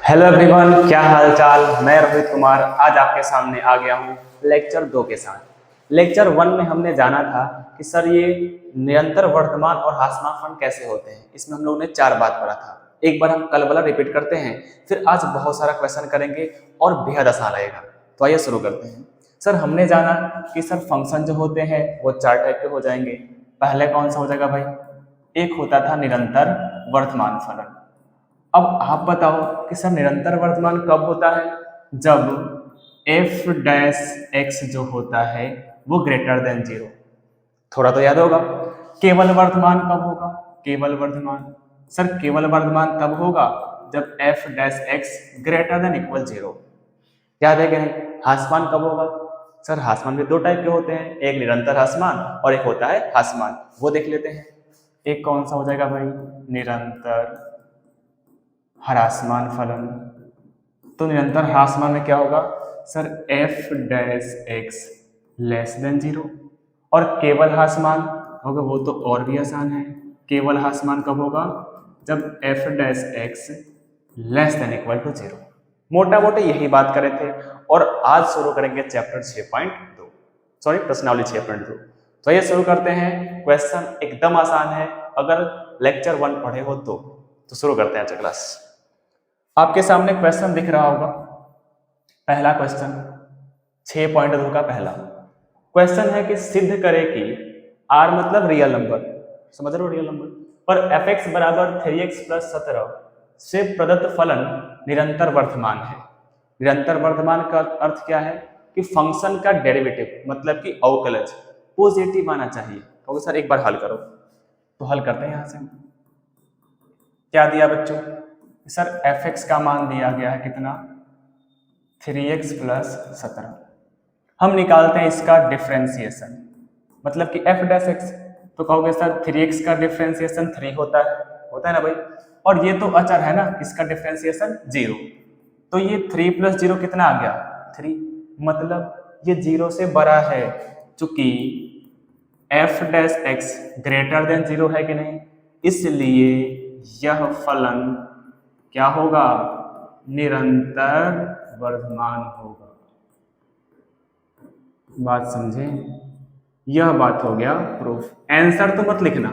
Hello everyone, क्या हाल चाल। मैं रोहित कुमार आज आपके सामने आ गया हूँ लेक्चर 2 के साथ। लेक्चर 1 में हमने जाना था कि सर ये निरंतर वर्तमान और ह्रासमान कैसे होते हैं। इसमें हम लोगों ने 4 बात पढ़ा था। एक बार हम कल वाला रिपीट करते हैं, फिर आज बहुत सारा क्वेश्चन करेंगे और बेहद आसान रहेगा। तो आइए शुरू करते हैं। सर हमने जाना कि सर फंक्शन जो होते हैं वो 4 टाइप के हो जाएंगे। पहले कौन सा हो जाएगा भाई? एक होता था निरंतर वर्तमान फलन। अब आप बताओ कि सर निरंतर वर्तमान कब होता है? जब एफ डैश एक्स जो होता है वो ग्रेटर देन 0। थोड़ा तो याद होगा। केवल वर्तमान कब होगा? केवल वर्तमान सर केवल वर्तमान तब होगा जब f dash x greater than equal 0। याद है कि नहीं? ह्रासमान कब होगा? सर ह्रासमान भी 2 टाइप के होते हैं, एक निरंतर ह्रासमान और एक होता है ह्रासमान। वो देख लेते हैं। एक कौन सा हो जाएगा भाई? निरंतर ह्रासमान फलन। तो निरंतर ह्रासमान में क्या होगा sir? F dash x less then 0। और केवल ह्रासमान होगा, वो तो और भी आसान है। केवल ह्रासमान कब होगा? जब f dash x less than equal to 0। मोटा मोटे यही बात करे थे। और आज शुरू करेंगे चैप्टर 6.2, सॉरी प्रश्नावली 6.2। तो ये शुरू करते हैं। क्वेश्चन एकदम आसान है, अगर लेक्चर 1 पढ़े हो तो शुरू करते हैं आज क्लास। आपके सामने क्वेश्चन दिख रहा होगा। पहला क्वेश्चन 6.2 का पहला क्वेश्चन है कि सिद्ध करें कि r मतलब रियल नंबर, समझ रहे हो, रियल नंबर पर fx बराबर 3x प्लस 17 से प्रदत्त फलन निरंतर वर्तमान है। निरंतर वर्तमान का अर्थ क्या है कि फंक्शन का डेरिवेटिव मतलब कि अवकलज पॉजिटिव आना चाहिए। तो सर एक बार हल करो, तो हल करते हैं। यहां से क्या दिया बच्चों? सर fx का मान दिया गया है कितना? 3x plus 17। हम निकालते हैं इसका डिफरेंशिएशन, मतलब कि f डैश x। तो कहोगे सर 3x का डिफरेंशिएशन 3 होता है ना भाई। और ये तो अचर है ना, इसका डिफरेंशिएशन 0। तो ये 3 प्लस 0 कितना आ गया? 3। मतलब ये 0 से बड़ा है, चूंकि f dash x greater than 0 है कि नहीं, इसलिए यह फलन क्या होगा? निरंतर वर्तमान होगा। बात समझे? यह बात हो गया प्रूफ। आंसर तो मत लिखना,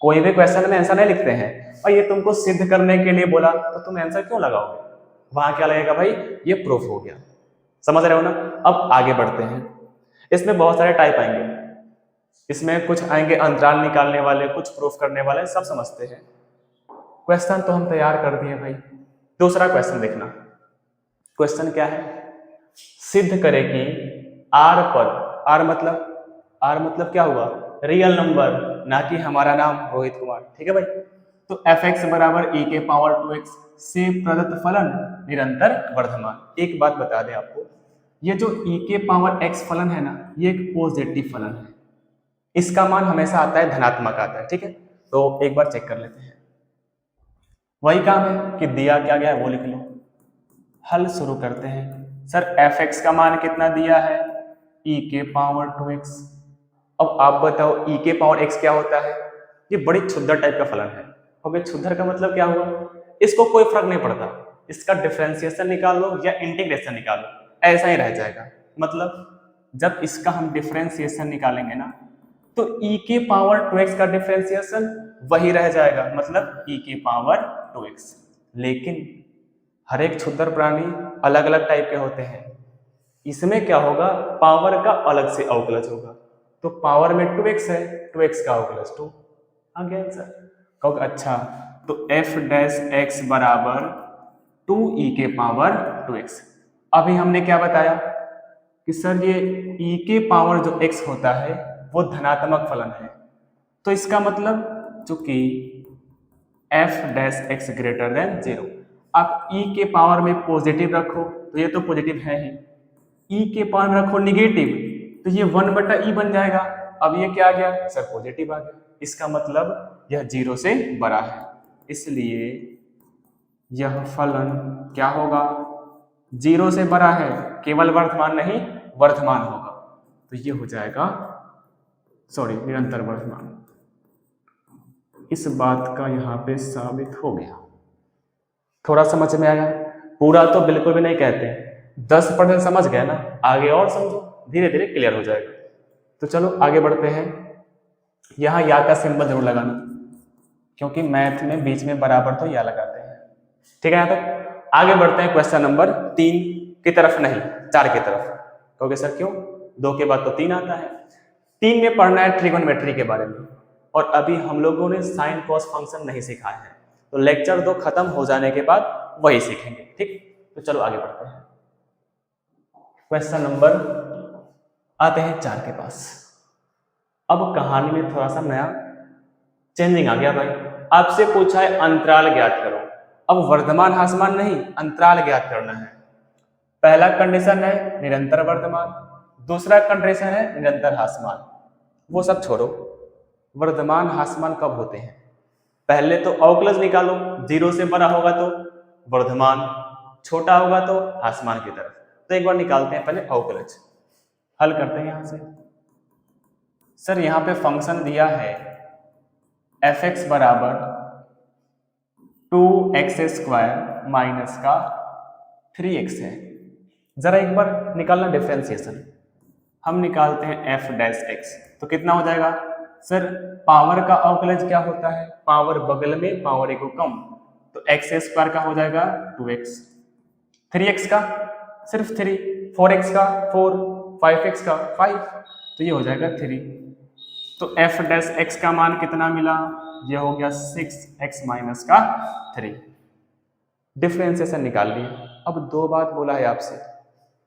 कोई भी क्वेश्चन में आंसर नहीं लिखते हैं। और ये तुमको सिद्ध करने के लिए बोला तो तुम आंसर क्यों लगाओगे? वहां क्या लगेगा भाई? ये प्रूफ हो गया। समझ रहे हो ना? अब आगे बढ़ते हैं। इसमें बहुत सारे टाइप आएंगे। इसमें कुछ आएंगे अंतराल निकालने वाले, कुछ प्रूफ करने वाले, सब समझते हैं। क्वेश्चन तो हम तैयार कर दिए भाई। दूसरा क्वेश्चन देखना। क्वेश्चन क्या है? सिद्ध करें कि आर पर, आर मतलब क्या हुआ? रियल नंबर, ना कि हमारा नाम रोहित कुमार। ठीक है भाई। तो एफ एक्स बराबर e के पावर 2x से प्रदत्त फलन निरंतर वर्तमान। एक बात बता दें आपको, ये जो e के पावर x फलन है ना, ये एक पॉजिटिव फलन है। इसका मान हमेशा आता है धनात्मक आता है। ठीक है, तो एक बार चेक कर लेते हैं। वही काम है कि दिया क्या गया है वो लिख लो। हल शुरू करते हैं। सर एफ एक्स का मान कितना दिया है? e के पावर 2x। अब आप बताओ e के पावर x क्या होता है? ये बड़ी क्षुद्र टाइप का फलन है। अब ये क्षुद्र का मतलब क्या हुआ? इसको कोई फर्क नहीं पड़ता, इसका डिफरेंशिएशन निकाल लो या इंटीग्रेशन निकाल लो, ऐसा ही रह जाएगा। मतलब जब इसका हम डिफरेंशिएशन निकालेंगे ना, तो e के पावर 2x का डिफरेंशिएशन वही रह जाएगा, मतलब e के पावर 2x। लेकिन हर एक क्षुद्र प्राणी अलग अलग टाइप के होते हैं। इसमें क्या होगा? पावर का अलग से अवकलज होगा। तो पावर में 2x है, 2x का अवकलज 2 आ गया आंसर। कहोगे अच्छा, तो f डैश x बराबर 2e के पावर 2x। अभी हमने क्या बताया कि सर ये e के पावर जो x होता है वो धनात्मक फलन है। तो इसका मतलब चूंकि f dash x greater than 0, आप e के पावर में पॉजिटिव रखो तो ये तो पॉजिटिव है ही, e के पावर में रखो निगेटिव तो ये 1/e बन जाएगा। अब ये क्या आ गया सर? पॉजिटिव आ गया। इसका मतलब यह 0 से बड़ा है, इसलिए यह फलन क्या होगा? 0 से बड़ा है, केवल वर्तमान नहीं वर्तमान होगा। तो ये हो जाएगा, सॉरी, निरंतर वर्तमान। इस बात का यहाँ पे साबित हो गया। थोड़ा समझ में आया? पूरा तो बिल्कुल भी नहीं कहते, 10% समझ गए ना, आगे और समझो, धीरे धीरे क्लियर हो जाएगा। तो चलो आगे बढ़ते हैं। यहाँ या का सिंबल जरूर लगाना, क्योंकि मैथ में बीच में बराबर तो या लगाते हैं। ठीक है, यहाँ तक आगे बढ़ते हैं क्वेश्चन नंबर 3 की तरफ, नहीं 4 की तरफ। कहोगे सर क्यों, 2 के बाद तो 3 आता है। 3 में पढ़ना है ट्रिगोनोमेट्री के बारे में, और अभी हम लोगों ने साइन कॉस फंक्शन नहीं सीखा है, तो लेक्चर 2 खत्म हो जाने के बाद वही सीखेंगे। ठीक, तो चलो आगे बढ़ते हैं। क्वेश्चन नंबर आते हैं 4 के पास। अब कहानी में थोड़ा सा नया चेंजिंग आ गया भाई। आपसे पूछा है अंतराल ज्ञात करो। अब वर्धमान ह्रासमान नहीं, अंतराल ज्ञात करना है। पहला कंडीशन है निरंतर वर्धमान, दूसरा कंडीशन है निरंतर ह्रासमान। वो सब छोड़ो, वर्धमान ह्रासमान कब होते हैं? पहले तो अवकलज निकालो, 0 से बड़ा होगा तो वर्धमान, छोटा होगा तो ह्रासमान की तरफ। तो एक बार निकालते हैं पहले अवकलज, हल करते हैं यहां से। सर यहाँ पे फंक्शन दिया है f(x) बराबर 2x² माइनस का 3x है। जरा एक बार निकालना डिफरेंशिएशन। हम निकालते हैं f'(x), तो कितना हो जाएगा? सर पावर का अवकलज क्या होता है? पावर बगल में, पावर एक को कम, तो x² का हो जाएगा 2x, 3x का सिर्फ 3, 4x का 4, 5x का 5, तो ये हो जाएगा 3। तो f'(x) का मान कितना मिला? ये हो गया 6x माइनस का 3। डिफरेंशिएशन निकाल लिए। अब 2 बात बोला है आपसे,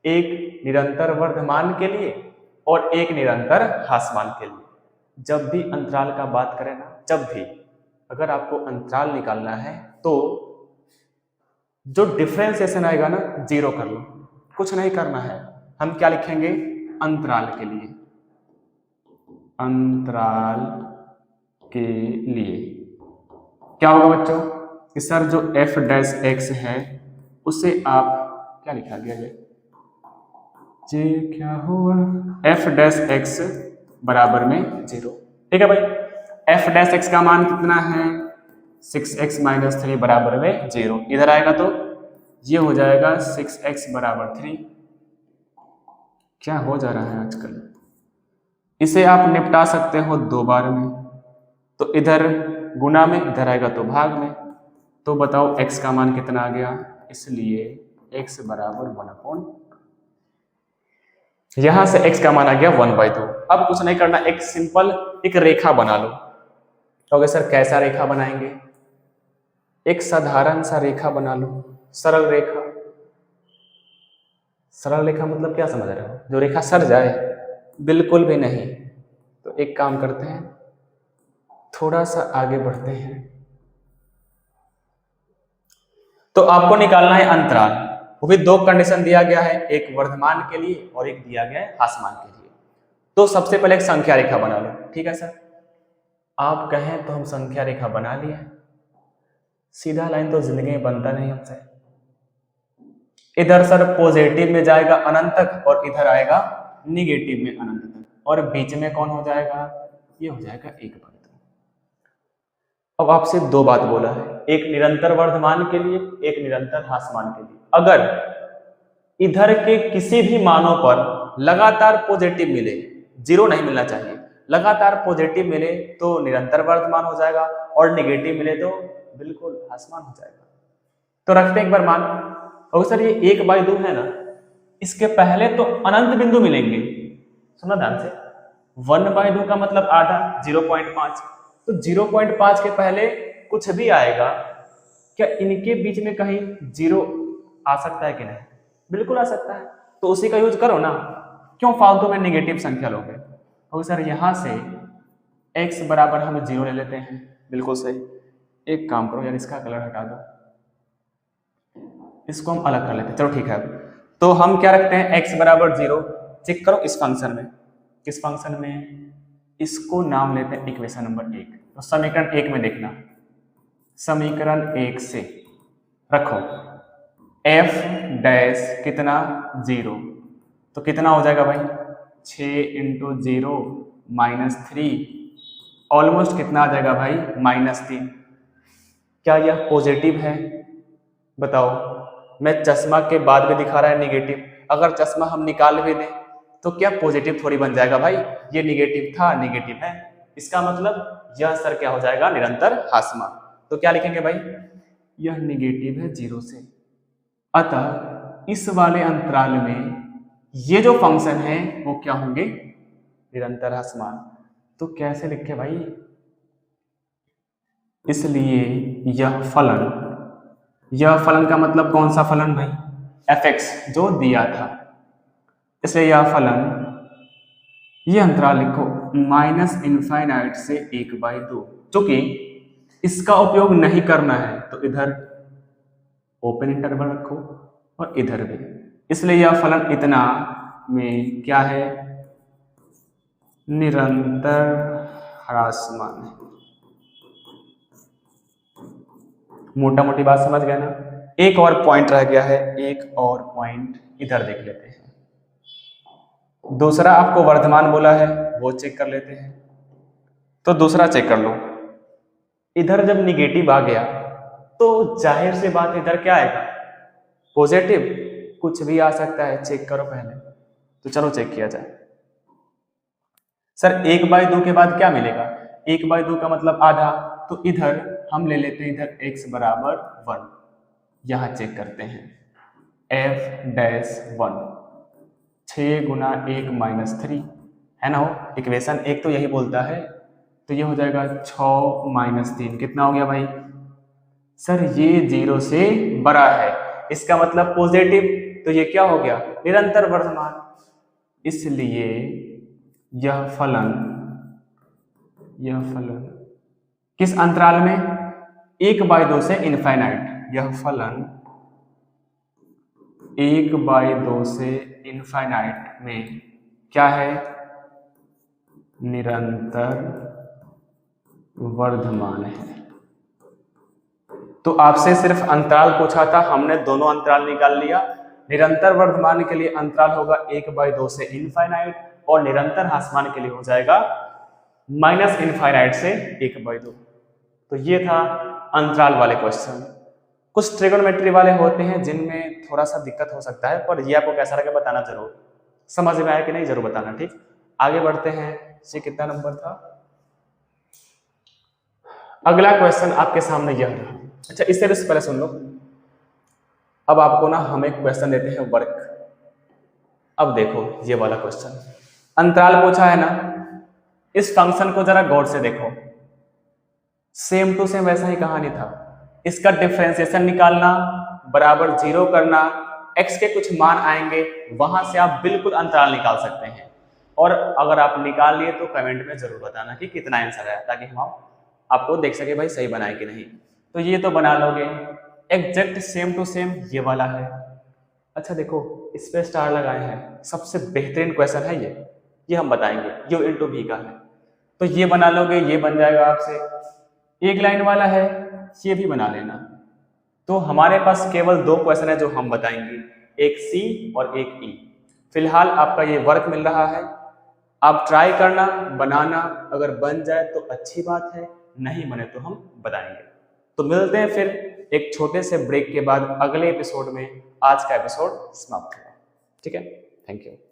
एक निरंतर वर्धमान के लिए और एक निरंतर ह्रासमान के लिए। जब भी अंतराल का बात करें ना, जब भी अगर आपको अंतराल निकालना है तो जो डिफरेंशिएशन आएगा ना, 0 कर लो, कुछ नहीं करना है। हम क्या लिखेंगे? अंतराल के लिए, अंतराल के लिए क्या होगा बच्चों कि सर जो f'(x) है उसे आप क्या लिखा गया है, ये क्या हुआ, f'(x) बराबर में 0। ठीक है भाई, f'(x) का मान कितना है? 6x माइनस 3 बराबर में 0। इधर आएगा तो ये हो जाएगा 6x बराबर 3। क्या हो जा रहा है आजकल? इसे आप निपटा सकते हो 2 बार में, तो इधर गुना में, इधर आएगा तो भाग में। तो बताओ x का मान कितना आ गया? इसलिए x बराबर 1/, यहां से x का मान आ गया 1/2। अब कुछ नहीं करना, एक सिंपल एक रेखा बना लो। कहोगे सर कैसा रेखा बनाएंगे? एक साधारण सा रेखा बना लो, सरल रेखा। सरल रेखा मतलब क्या समझ रहे हो? जो रेखा सर जाए? बिल्कुल भी नहीं। तो एक काम करते हैं, थोड़ा सा आगे बढ़ते हैं। तो आपको निकालना है अंतराल, वो भी 2 कंडीशन दिया गया है, एक वर्धमान के लिए और एक दिया गया है ह्रासमान के लिए। तो सबसे पहले एक संख्या रेखा बना लो। ठीक है सर, आप कहें तो हम संख्या रेखा बना लिए। सीधा लाइन तो जिंदगी में बनता नहीं हमसे। इधर सर पॉजिटिव में जाएगा अनंत तक और इधर आएगा निगेटिव में अनंत तक, और बीच में कौन हो जाएगा? ये हो जाएगा 1/2। अब आपसे 2 बात बोला है, एक निरंतर वर्धमान के लिए, एक निरंतर ह्रासमान के लिए। अगर इधर के किसी भी मानों पर लगातार पॉजिटिव मिले, 0 नहीं मिलना चाहिए, लगातार पॉजिटिव मिले तो निरंतर वर्धमान हो जाएगा, और नेगेटिव मिले तो बिल्कुल ह्रासमान हो जाएगा। तो रखते हैं एक बार मान। और सर ये 1/2 है ना, इसके पहले तो अनंत बिंदु मिलेंगे। सुना ध्यान से, 1/2 का मतलब आधा, 0.5। तो 0.5 के पहले कुछ भी आएगा, क्या इनके बीच में कहीं 0 आ सकता है कि नहीं? बिल्कुल आ सकता है। तो उसी का यूज करो ना, क्यों फालतू में नेगेटिव संख्या लोगे? और सर यहां से x बराबर हम 0 ले लेते हैं। बिल्कुल सही। एक काम करो यार, इसका कलर हटा दो, इसको हम अलग कर लेते हैं। चलो ठीक है, तो हम क्या रखते हैं? x बराबर 0। चेक करो इस फंक्शन में, किस फंक्शन में? इसको नाम लेते हैं इक्वेशन नंबर 1। तो समीकरण 1 में देखना, समीकरण 1 से रखो f' कितना? 0। तो कितना हो जाएगा भाई? 6 × 0 -3, ऑलमोस्ट कितना आ जाएगा भाई? -3। क्या यह पॉजिटिव है? बताओ। मैं चश्मा के बाद भी दिखा रहा है निगेटिव, अगर चश्मा हम निकाल भी दें तो क्या पॉजिटिव थोड़ी बन जाएगा भाई, ये निगेटिव था निगेटिव है, इसका मतलब यह सर क्या हो जाएगा, निरंतर हास्यमान। तो क्या लिखेंगे भाई, यह निगेटिव है 0 से, अतः इस वाले अंतराल में ये जो फंक्शन है वो क्या होंगे, निरंतर हास्यमान। तो कैसे लिखे भाई, इसलिए यह फलन का मतलब कौन सा फलन भाई, fx जो दिया था, इसलिए यह फलन, ये अंतराल लिखो -∞ से 1/2, चूंकि इसका उपयोग नहीं करना है तो इधर ओपन इंटरवल रखो और इधर भी, इसलिए यह फलन इतना में क्या है, निरंतर ह्रासमान है। मोटा मोटी बात समझ गए ना। एक और पॉइंट रह गया है, एक और पॉइंट इधर देख लेते हैं। दूसरा आपको वर्धमान बोला है वो चेक कर लेते हैं। तो दूसरा चेक कर लो, इधर जब निगेटिव आ गया तो जाहिर सी बात इधर क्या आएगा, पॉजिटिव, कुछ भी आ सकता है, चेक करो पहले। तो चलो चेक किया जाए। सर 1/2 के बाद क्या मिलेगा, 1/2 का मतलब आधा, तो इधर हम ले लेते हैं, इधर x बराबर 1, यहां चेक करते हैं, f-1 6 गुना 1 - 3 है ना, हो इक्वेशन एक तो यही बोलता है। तो ये हो जाएगा 6 - 3 कितना हो गया भाई, सर ये 0 से बड़ा है, इसका मतलब पॉजिटिव, तो ये क्या हो गया, निरंतर वर्धमान। इसलिए यह फलन किस अंतराल में, 1/2 से इनफाइनाइट, यह फलन 1/2 से इनफाइनाइट में क्या है, निरंतर वर्धमान है। तो आपसे सिर्फ अंतराल पूछा था, हमने दोनों अंतराल निकाल लिया। निरंतर वर्धमान के लिए अंतराल होगा 1/2 से इनफाइनाइट, और निरंतर हास्यमान के लिए हो जाएगा -∞ से 1/2। तो ये था अंतराल वाले क्वेश्चन। कुछ ट्रिगोनोमेट्री वाले होते हैं जिनमें थोड़ा सा दिक्कत हो सकता है, पर ये आपको कैसा लगे बताना जरूर, समझ में आया कि नहीं जरूर बताना, ठीक। आगे बढ़ते हैं, ये कितना नंबर था, अगला क्वेश्चन आपके सामने यह रहा। अच्छा इससे भी पहले सुन लो, अब आपको ना हम एक क्वेश्चन देते हैं वर्क। अब देखो ये वाला क्वेश्चन, अंतराल पूछा है ना, इस फंक्शन को जरा गौर से देखो, सेम टू सेम वैसा ही कहानी था। इसका डिफरेंशिएशन निकालना, बराबर 0 करना, x के कुछ मान आएंगे, वहां से आप बिल्कुल अंतराल निकाल सकते हैं। और अगर आप निकाल लिए तो कमेंट में जरूर बताना कि कितना आंसर है, ताकि हम आपको देख सके भाई सही बनाए कि नहीं। तो ये तो बना लोगे, एग्जैक्ट सेम टू सेम ये वाला है। अच्छा देखो इस पे स्टार लगाए हैं, सबसे बेहतरीन क्वेश्चन है ये हम बताएंगे, u × v का है। तो ये बना लोगे, ये बन जाएगा आपसे। एक लाइन वाला है, ये भी बना लेना। तो हमारे पास केवल 2 क्वेश्चन है जो हम बताएंगे, एक सी और एक ई। फिलहाल आपका ये वर्क मिल रहा है, आप ट्राई करना, बनाना, अगर बन जाए तो अच्छी बात है, नहीं बने तो हम बताएंगे। तो मिलते हैं फिर एक छोटे से ब्रेक के बाद अगले एपिसोड में। आज का एपिसोड समाप्त हुआ, ठीक है, थैंक यू।